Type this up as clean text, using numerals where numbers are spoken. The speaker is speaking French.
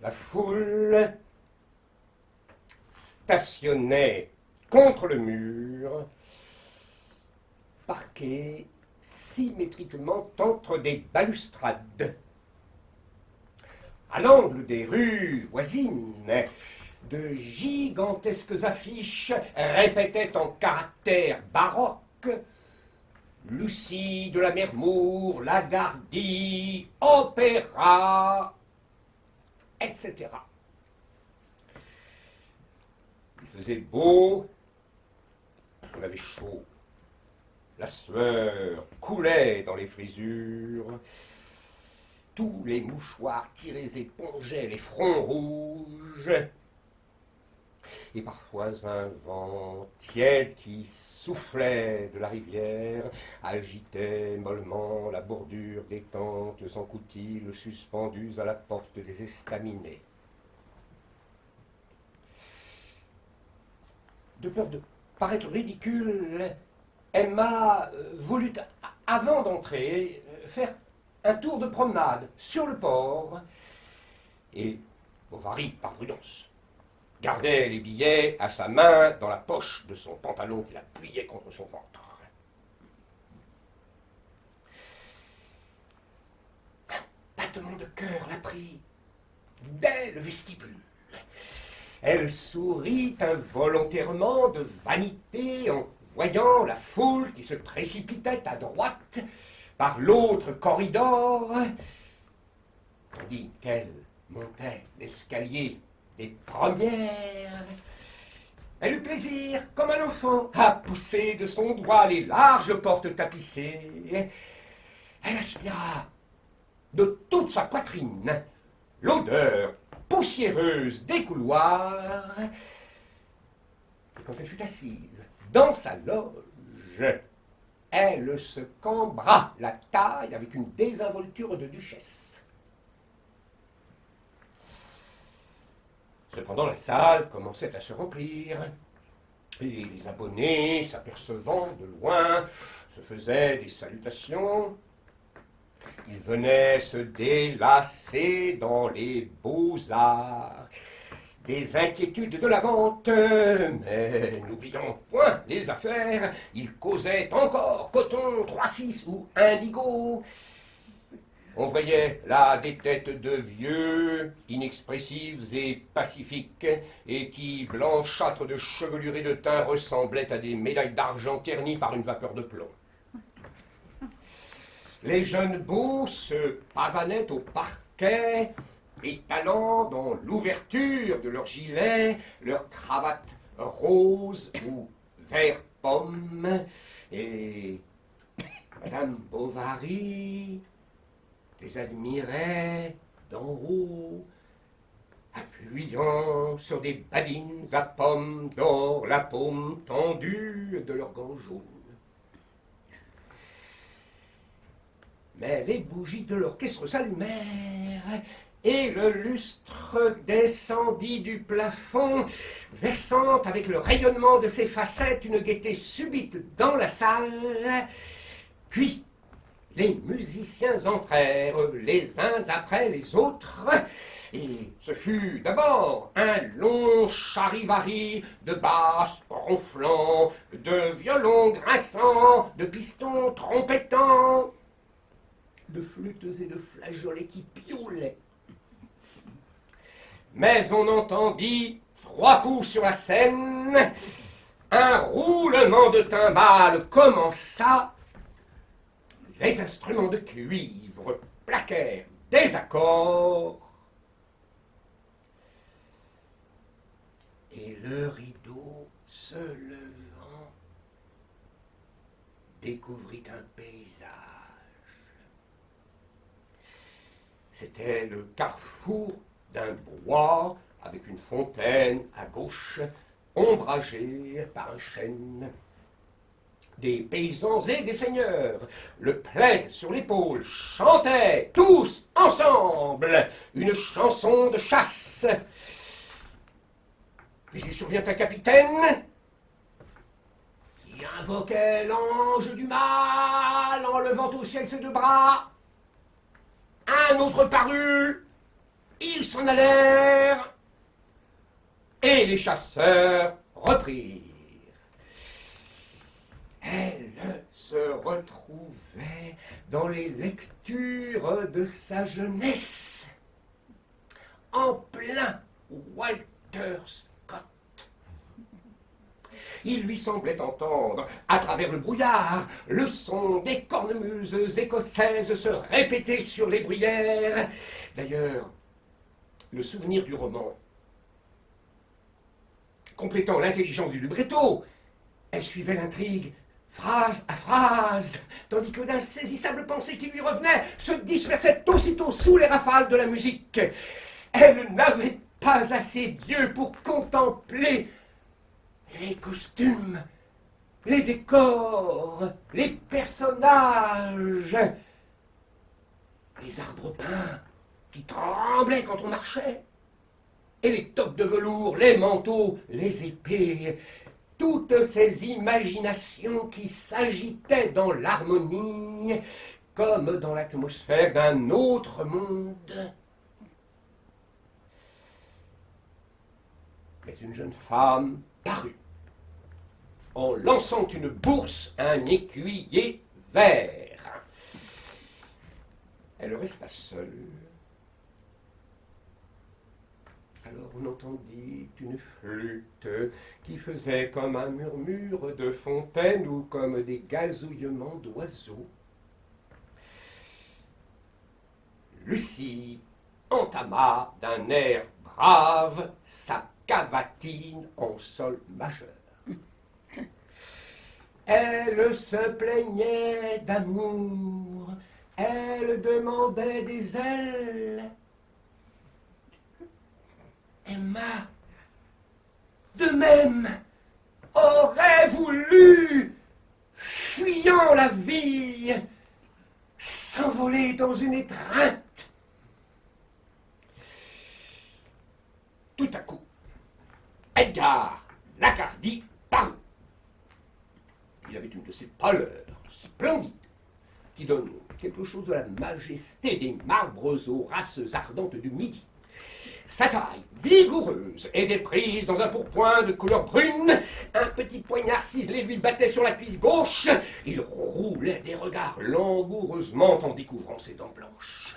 La foule stationnait contre le mur, parquée symétriquement entre des balustrades. À l'angle des rues voisines, de gigantesques affiches répétaient en caractères baroques Lucie de la Mermour, Lagardie, opéra, etc. Il faisait beau, on avait chaud. La sueur coulait dans les frisures. Tous les mouchoirs tirés épongeaient les fronts rouges. Et parfois un vent tiède qui soufflait de la rivière agitait mollement la bordure des tentes en coutil suspendues à la porte des estaminets. De peur de paraître ridicule, Emma voulut, avant d'entrer, faire un tour de promenade sur le port, et Bovary, par prudence, gardait les billets à sa main dans la poche de son pantalon qu'il appuyait contre son ventre. Un battement de cœur la prit dès le vestibule. Elle sourit involontairement de vanité en voyant la foule qui se précipitait à droite par l'autre corridor, tandis qu'elle montait l'escalier des premières. Elle eut plaisir, comme un enfant, à pousser de son doigt les larges portes tapissées. Elle aspira de toute sa poitrine l'odeur poussiéreuse des couloirs. Et quand elle fut assise dans sa loge, elle se cambra la taille avec une désinvolture de duchesse. Cependant, la salle commençait à se remplir, et les abonnés, s'apercevant de loin, se faisaient des salutations. Ils venaient se délasser dans les beaux-arts, des inquiétudes de la vente, mais n'oublions point les affaires. Ils causaient encore coton, 3-6 ou indigo. On voyait là des têtes de vieux, inexpressives et pacifiques, et qui, blanchâtres de chevelure et de teint, ressemblaient à des médailles d'argent ternies par une vapeur de plomb. Les jeunes beaux se pavanaient au parquet, étalant dans l'ouverture de leurs gilets, leurs cravates roses ou vert pomme, et Madame Bovary les admirait d'en haut, appuyant sur des badines à pommes d'or la paume tendue de leurs gants jaunes. Mais les bougies de l'orchestre s'allumèrent, et le lustre descendit du plafond, versant avec le rayonnement de ses facettes une gaieté subite dans la salle. Puis les musiciens entrèrent les uns après les autres, et ce fut d'abord un long charivari de basses ronflants, de violons grinçants, de pistons trompetants, de flûtes et de flageolets qui piaulaient. Mais on entendit 3 coups sur la scène, un roulement de timbales commença, les instruments de cuivre plaquèrent des accords, et le rideau se levant découvrit un paysage. C'était le carrefour d'un bois avec une fontaine à gauche, ombragée par un chêne. Des paysans et des seigneurs, le plaid sur l'épaule, chantaient tous ensemble une chanson de chasse. Puis il survient un capitaine qui invoquait l'ange du mal en levant au ciel ses 2 bras. Un autre parut, Ils s'en allèrent, et les chasseurs reprirent. Elle se retrouvait dans les lectures de sa jeunesse, en plein Walter Scott. Il lui semblait entendre, à travers le brouillard, le son des cornemuses écossaises se répéter sur les bruyères. D'ailleurs, le souvenir du roman, complétant l'intelligence du libretto, elle suivait l'intrigue phrase à phrase, tandis que d'insaisissables pensées qui lui revenaient se dispersaient aussitôt sous les rafales de la musique. Elle n'avait pas assez d'yeux pour contempler les costumes, les décors, les personnages, les arbres peints qui tremblaient quand on marchait, et les toques de velours, les manteaux, les épées, toutes ces imaginations qui s'agitaient dans l'harmonie, comme dans l'atmosphère d'un autre monde. Mais une jeune femme parut, en lançant une bourse à un écuyer vert. Elle resta seule. Alors on entendit une flûte qui faisait comme un murmure de fontaine ou comme des gazouillements d'oiseaux. Lucie entama d'un air brave sa cavatine en sol majeur. Elle se plaignait d'amour, elle demandait des ailes. Emma, de même, aurait voulu, fuyant la vie, s'envoler dans une étreinte. Tout à coup, Edgar Lacardy parut. Il avait une de ces pâleurs splendides qui donnent quelque chose de la majesté des marbres aux races ardentes du Midi. Sa taille vigoureuse était prise dans un pourpoint de couleur brune. Un petit poignard ciselé lui battait sur la cuisse gauche. Il roulait des regards langoureusement en découvrant ses dents blanches.